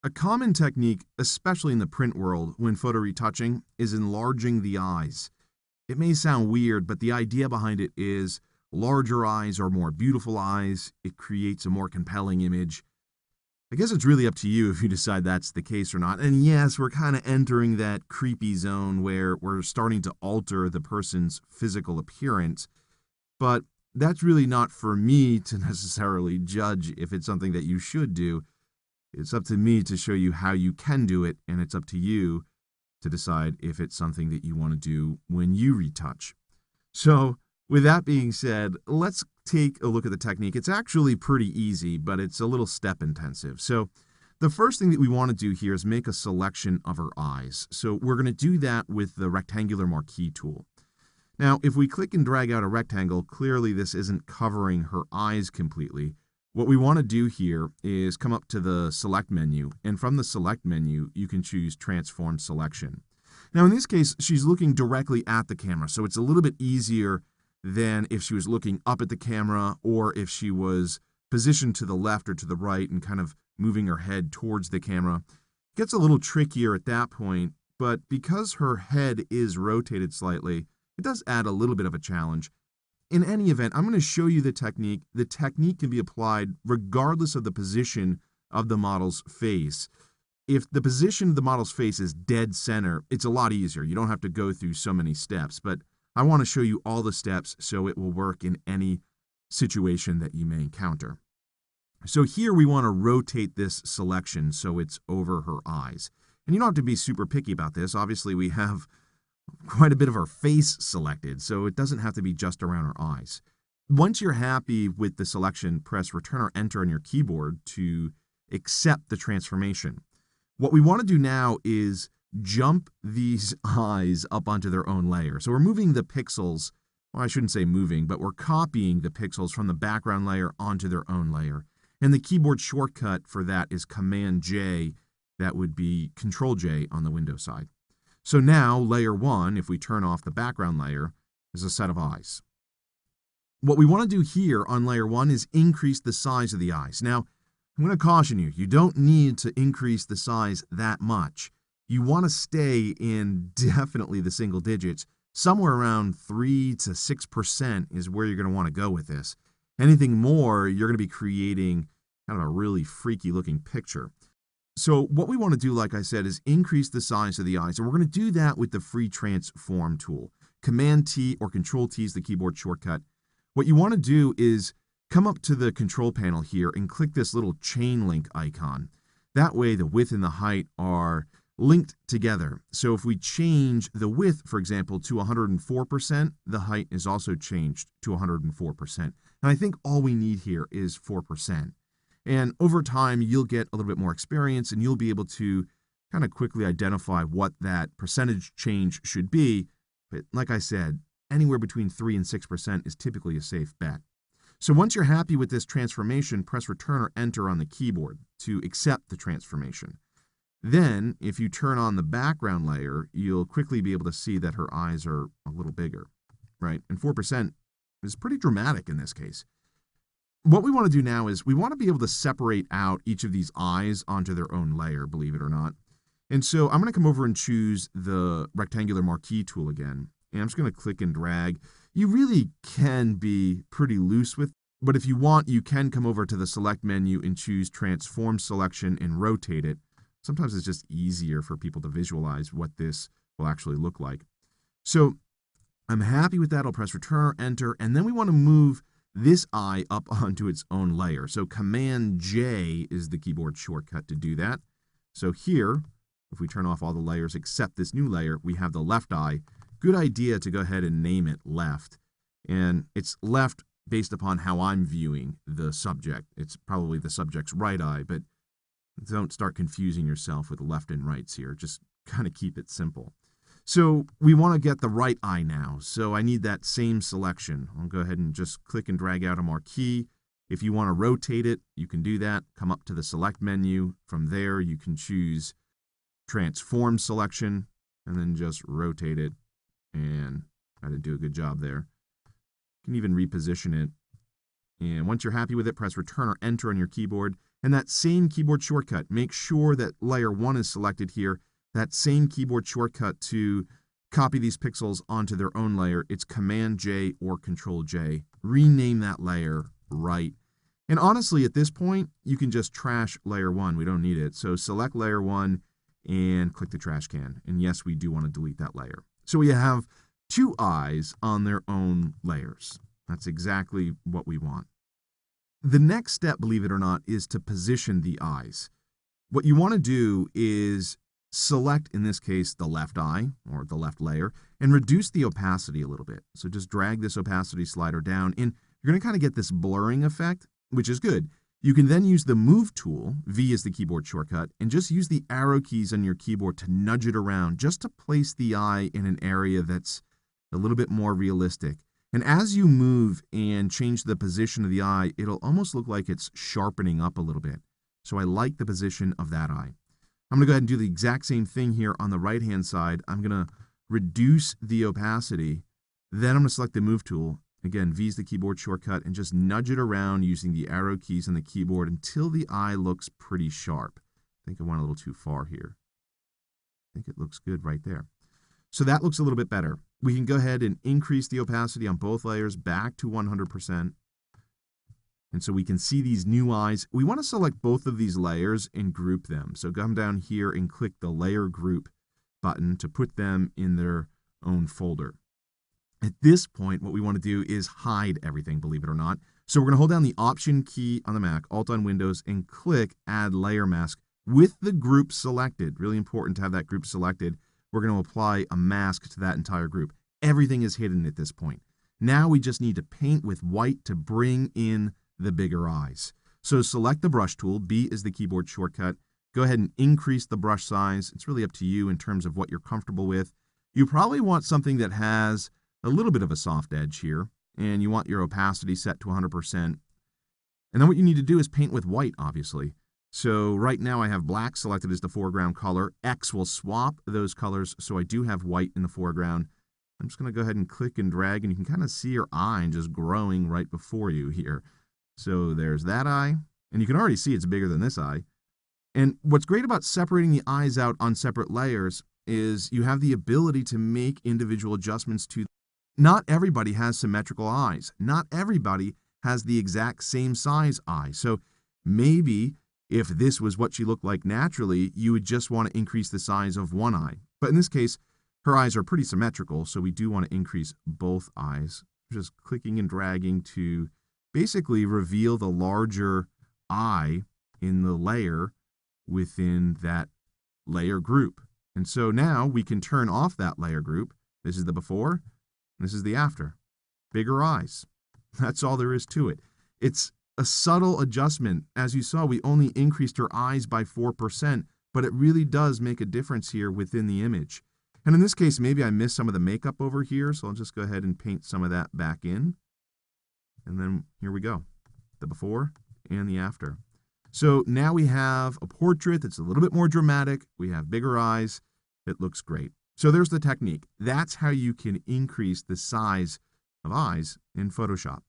A common technique, especially in the print world when photo retouching, is enlarging the eyes. It may sound weird, but the idea behind it is larger eyes are more beautiful eyes. It creates a more compelling image. I guess it's really up to you if you decide that's the case or not. And yes, we're kind of entering that creepy zone where we're starting to alter the person's physical appearance. But that's really not for me to necessarily judge if it's something that you should do. It's up to me to show you how you can do it, and it's up to you to decide if it's something that you want to do when you retouch. So, with that being said, let's take a look at the technique. It's actually pretty easy, but it's a little step intensive. So, the first thing that we want to do here is make a selection of her eyes. So, we're going to do that with the rectangular marquee tool. Now, if we click and drag out a rectangle, clearly this isn't covering her eyes completely. What we want to do here is come up to the Select menu, and from the Select menu, you can choose Transform Selection. Now, in this case, she's looking directly at the camera, so it's a little bit easier than if she was looking up at the camera or if she was positioned to the left or to the right and kind of moving her head towards the camera. It gets a little trickier at that point, but because her head is rotated slightly, it does add a little bit of a challenge. In any event, I'm going to show you the technique. The technique can be applied regardless of the position of the model's face. If the position of the model's face is dead center, it's a lot easier. You don't have to go through so many steps, but I want to show you all the steps so it will work in any situation that you may encounter. So here we want to rotate this selection so it's over her eyes. And you don't have to be super picky about this. Obviously, we have quite a bit of our face selected, so it doesn't have to be just around our eyes. Once you're happy with the selection, press Return or Enter on your keyboard to accept the transformation. What we want to do now is jump these eyes up onto their own layer. So we're moving the pixels, well, I shouldn't say moving, but we're copying the pixels from the background layer onto their own layer. And the keyboard shortcut for that is Command J. That would be Control J on the Windows side. So now, layer 1, if we turn off the background layer, is a set of eyes. What we want to do here on layer 1 is increase the size of the eyes. Now, I'm going to caution you, you don't need to increase the size that much. You want to stay in definitely the single digits. Somewhere around 3 to 6% is where you're going to want to go with this. Anything more, you're going to be creating kind of a really freaky looking picture. So what we want to do, like I said, is increase the size of the eyes. And we're going to do that with the free transform tool. Command T or Control T is the keyboard shortcut. What you want to do is come up to the control panel here and click this little chain link icon. That way the width and the height are linked together. So if we change the width, for example, to 104%, the height is also changed to 104%. And I think all we need here is 4%. And over time, you'll get a little bit more experience and you'll be able to kind of quickly identify what that percentage change should be. But like I said, anywhere between 3 and 6% is typically a safe bet. So once you're happy with this transformation, press Return or Enter on the keyboard to accept the transformation. Then, if you turn on the background layer, you'll quickly be able to see that her eyes are a little bigger, right? And 4% is pretty dramatic in this case. What we want to do now is we want to be able to separate out each of these eyes onto their own layer, believe it or not. And so I'm going to come over and choose the rectangular marquee tool again. And I'm just going to click and drag. You really can be pretty loose with, but if you want, you can come over to the Select menu and choose Transform Selection and rotate it. Sometimes it's just easier for people to visualize what this will actually look like. So I'm happy with that. I'll press Return or Enter, and then we want to move this eye up onto its own layer. So Command J is the keyboard shortcut to do that. So here, if we turn off all the layers except this new layer, we have the left eye. Good idea to go ahead and name it left. And it's left based upon how I'm viewing the subject. It's probably the subject's right eye, but don't start confusing yourself with left and rights here. Just kind of keep it simple. So we want to get the right eye now. So I need that same selection. I'll go ahead and just click and drag out a marquee. If you want to rotate it, you can do that. Come up to the Select menu. From there, you can choose Transform Selection and then just rotate it. And I did do a good job there. You can even reposition it. And once you're happy with it, press Return or Enter on your keyboard. And that same keyboard shortcut, make sure that layer 1 is selected here. That same keyboard shortcut to copy these pixels onto their own layer, it's Command J or Control J. Rename that layer right. And honestly, at this point, you can just trash layer 1. We don't need it. So select layer 1 and click the trash can. And yes, we do want to delete that layer. So we have two eyes on their own layers. That's exactly what we want. The next step, believe it or not, is to position the eyes. What you want to do is select, in this case, the left eye, or the left layer, and reduce the opacity a little bit. So just drag this opacity slider down, and you're going to kind of get this blurring effect, which is good. You can then use the Move tool, V is the keyboard shortcut, and just use the arrow keys on your keyboard to nudge it around, just to place the eye in an area that's a little bit more realistic. And as you move and change the position of the eye, it'll almost look like it's sharpening up a little bit. So I like the position of that eye. I'm going to go ahead and do the exact same thing here on the right-hand side. I'm going to reduce the opacity. Then I'm going to select the Move tool. Again, V is the keyboard shortcut, and just nudge it around using the arrow keys on the keyboard until the eye looks pretty sharp. I think I went a little too far here. I think it looks good right there. So that looks a little bit better. We can go ahead and increase the opacity on both layers back to 100%. And so we can see these new eyes. We want to select both of these layers and group them. So come down here and click the Layer Group button to put them in their own folder. At this point, what we want to do is hide everything, believe it or not. So we're going to hold down the Option key on the Mac, Alt on Windows, and click Add Layer Mask with the group selected. Really important to have that group selected. We're going to apply a mask to that entire group. Everything is hidden at this point. Now we just need to paint with white to bring in the bigger eyes. So select the Brush tool. B is the keyboard shortcut. Go ahead and increase the brush size. It's really up to you in terms of what you're comfortable with. You probably want something that has a little bit of a soft edge here, and you want your opacity set to 100%. And then what you need to do is paint with white, obviously. So right now I have black selected as the foreground color. X will swap those colors, so I do have white in the foreground. I'm just going to go ahead and click and drag, and you can kind of see your eye just growing right before you here. So there's that eye, and you can already see it's bigger than this eye. And what's great about separating the eyes out on separate layers is you have the ability to make individual adjustments to. Not everybody has symmetrical eyes. Not everybody has the exact same size eye. So maybe if this was what she looked like naturally, you would just want to increase the size of one eye. But in this case, her eyes are pretty symmetrical, so we do want to increase both eyes. Just clicking and dragging to basically reveal the larger eye in the layer within that layer group. And so now we can turn off that layer group. This is the before. This is the after. Bigger eyes. That's all there is to it. It's a subtle adjustment. As you saw, we only increased her eyes by 4%, but it really does make a difference here within the image. And in this case, maybe I missed some of the makeup over here, so I'll just go ahead and paint some of that back in. And then here we go. The before and the after. So now we have a portrait that's a little bit more dramatic. We have bigger eyes. It looks great. So there's the technique. That's how you can increase the size of eyes in Photoshop.